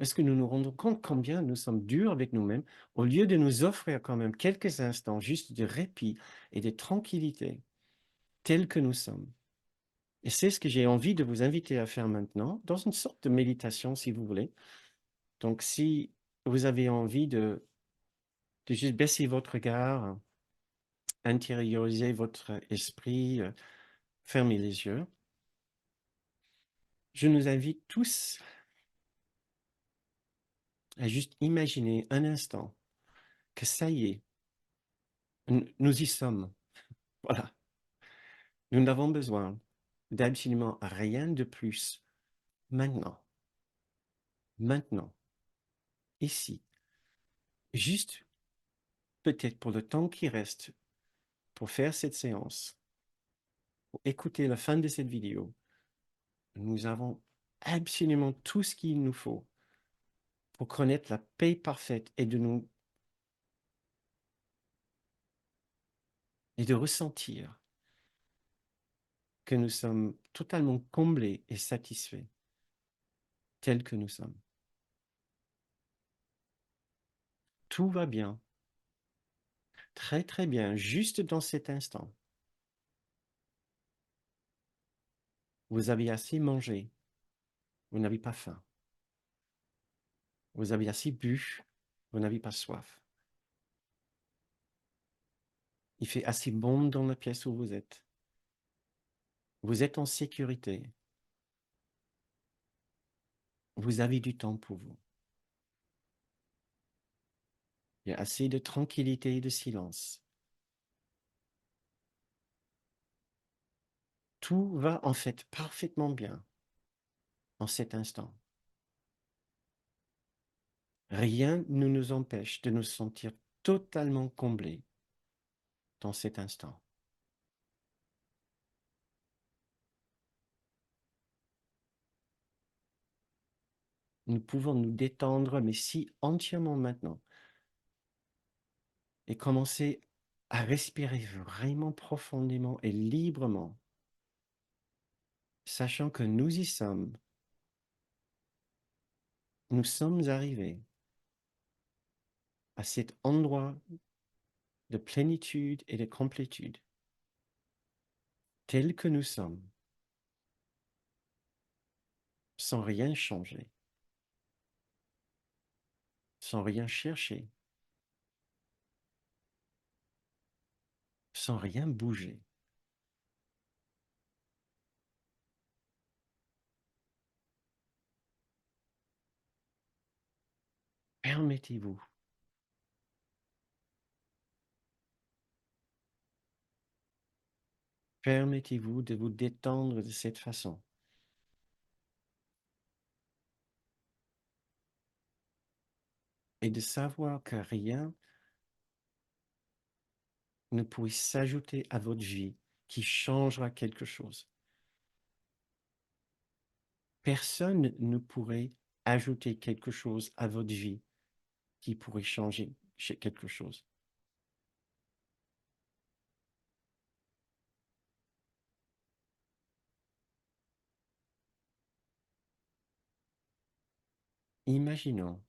Est-ce que nous nous rendons compte combien nous sommes durs avec nous-mêmes au lieu de nous offrir quand même quelques instants juste de répit et de tranquillité tels que nous sommes? Et c'est ce que j'ai envie de vous inviter à faire maintenant, dans une sorte de méditation, si vous voulez. Donc, si vous avez envie de juste baisser votre regard, intérioriser votre esprit, fermer les yeux, je nous invite tous à juste imaginer un instant que ça y est, nous y sommes. Voilà. Nous n'avons besoin d'absolument rien de plus maintenant, maintenant, ici. Juste peut-être pour le temps qui reste pour faire cette séance, pour écouter la fin de cette vidéo, nous avons absolument tout ce qu'il nous faut pour connaître la paix parfaite et de ressentir que nous sommes totalement comblés et satisfaits tels que nous sommes. Tout va bien, très très bien, juste dans cet instant. Vous avez assez mangé, vous n'avez pas faim. Vous avez assez bu, vous n'avez pas soif. Il fait assez bon dans la pièce où vous êtes. Vous êtes en sécurité. Vous avez du temps pour vous. Il y a assez de tranquillité et de silence. Tout va en fait parfaitement bien en cet instant. Rien ne nous empêche de nous sentir totalement comblés dans cet instant. Nous pouvons nous détendre, mais si entièrement maintenant, et commencer à respirer vraiment profondément et librement, sachant que nous y sommes, nous sommes arrivés à cet endroit de plénitude et de complétude, tel que nous sommes, sans rien changer, sans rien chercher, sans rien bouger. Permettez-vous, permettez-vous de vous détendre de cette façon et de savoir que rien ne pourrait s'ajouter à votre vie qui changera quelque chose. Personne ne pourrait ajouter quelque chose à votre vie qui pourrait changer quelque chose. Imaginons,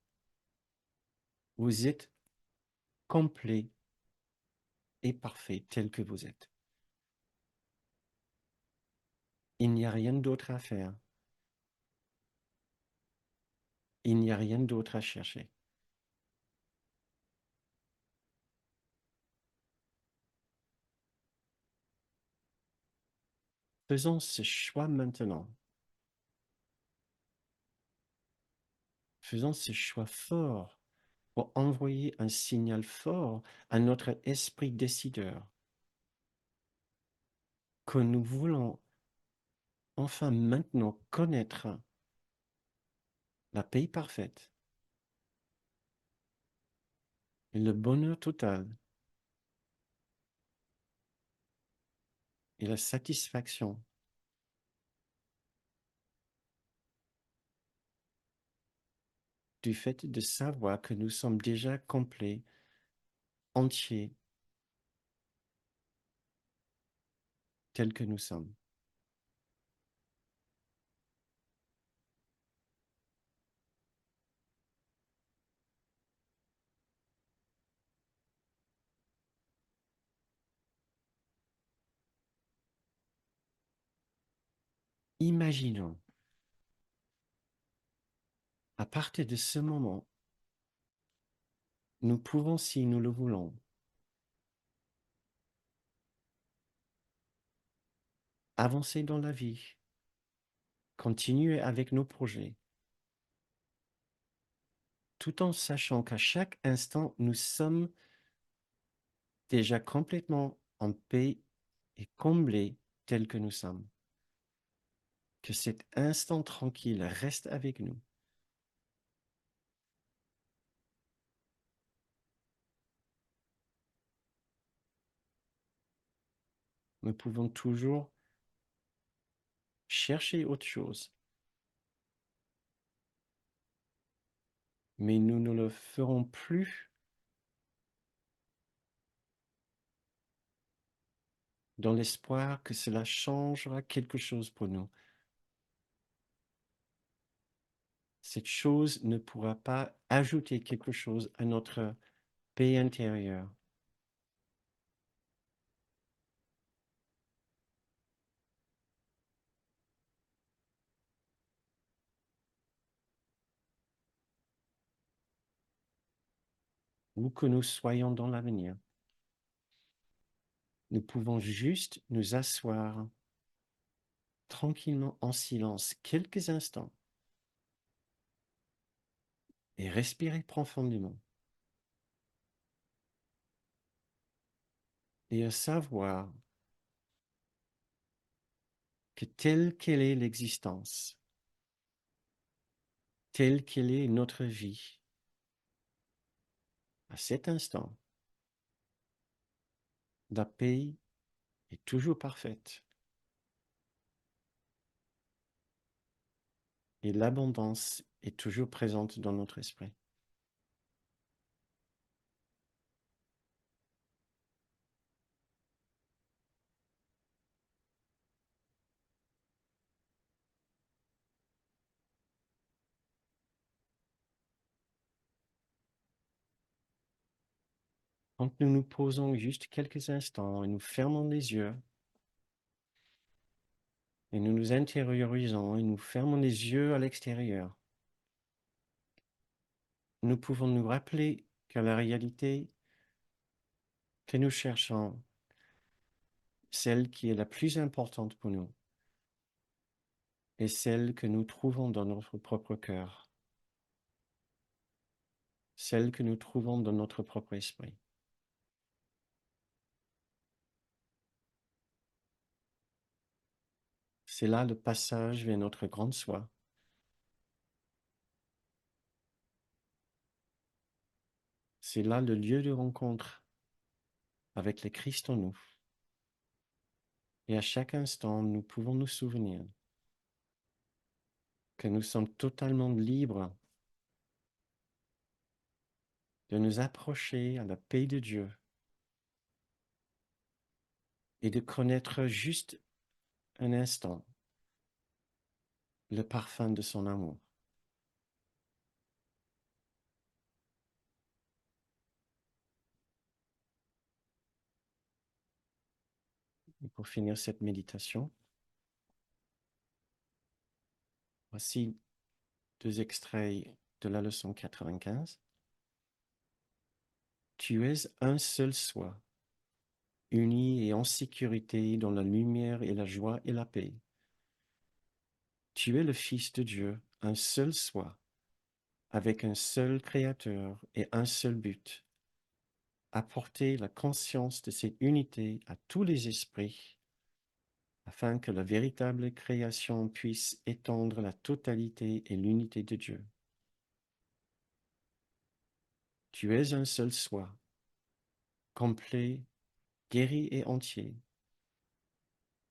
vous êtes complet et parfait tel que vous êtes. Il n'y a rien d'autre à faire. Il n'y a rien d'autre à chercher. Faisons ce choix maintenant. Faisons ce choix fort pour envoyer un signal fort à notre esprit décideur que nous voulons enfin maintenant connaître la paix parfaite et le bonheur total et la satisfaction du fait de savoir que nous sommes déjà complets, entiers, tels que nous sommes. Imaginons, à partir de ce moment, nous pouvons, si nous le voulons, avancer dans la vie, continuer avec nos projets, tout en sachant qu'à chaque instant, nous sommes déjà complètement en paix et comblés tels que nous sommes. Que cet instant tranquille reste avec nous. Nous pouvons toujours chercher autre chose, mais nous ne le ferons plus dans l'espoir que cela changera quelque chose pour nous. Cette chose ne pourra pas ajouter quelque chose à notre paix intérieure. Où que nous soyons dans l'avenir, nous pouvons juste nous asseoir tranquillement en silence quelques instants et respirer profondément et savoir que telle qu'elle est l'existence, telle qu'elle est notre vie, à cet instant, la paix est toujours parfaite et l'abondance est toujours présente dans notre esprit. Quand nous nous posons juste quelques instants et nous fermons les yeux et nous nous intériorisons et nous fermons les yeux à l'extérieur, nous pouvons nous rappeler que la réalité que nous cherchons, celle qui est la plus importante pour nous, est celle que nous trouvons dans notre propre cœur, celle que nous trouvons dans notre propre esprit. C'est là le passage vers notre grande soi. C'est là le lieu de rencontre avec le Christ en nous. Et à chaque instant, nous pouvons nous souvenir que nous sommes totalement libres de nous approcher à la paix de Dieu et de connaître juste un instant le parfum de son amour. Et pour finir cette méditation, voici 2 extraits de la leçon 95. Tu es un seul soi, uni et en sécurité dans la lumière et la joie et la paix. Tu es le Fils de Dieu, un seul soi, avec un seul Créateur et un seul but, apporter la conscience de cette unité à tous les esprits, afin que la véritable création puisse étendre la totalité et l'unité de Dieu. Tu es un seul soi, complet, guéri et entier,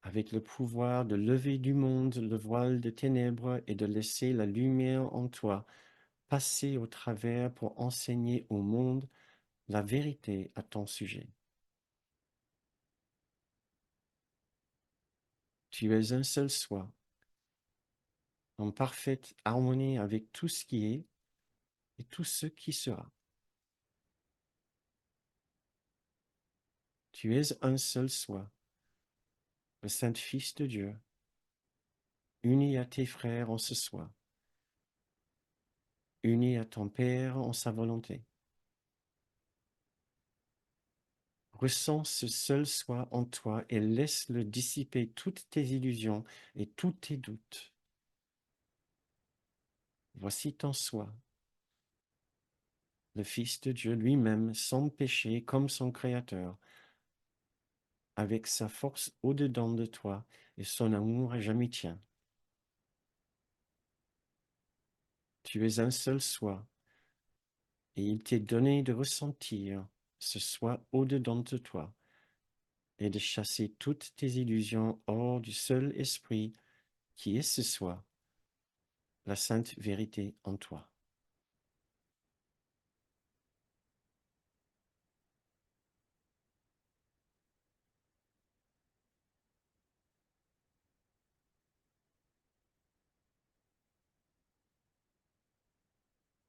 avec le pouvoir de lever du monde le voile de ténèbres et de laisser la lumière en toi passer au travers pour enseigner au monde la vérité à ton sujet. Tu es un seul soi, en parfaite harmonie avec tout ce qui est et tout ce qui sera. Tu es un seul soi, le Saint-Fils de Dieu, uni à tes frères en ce soi, uni à ton Père en sa volonté. Ressens ce seul soi en toi et laisse-le dissiper toutes tes illusions et tous tes doutes. Voici ton soi, le Fils de Dieu lui-même, sans péché comme son Créateur, avec sa force au-dedans de toi et son amour à jamais tien. Tu es un seul soi, et il t'est donné de ressentir ce soi au-dedans de toi et de chasser toutes tes illusions hors du seul esprit qui est ce soi, la sainte vérité en toi.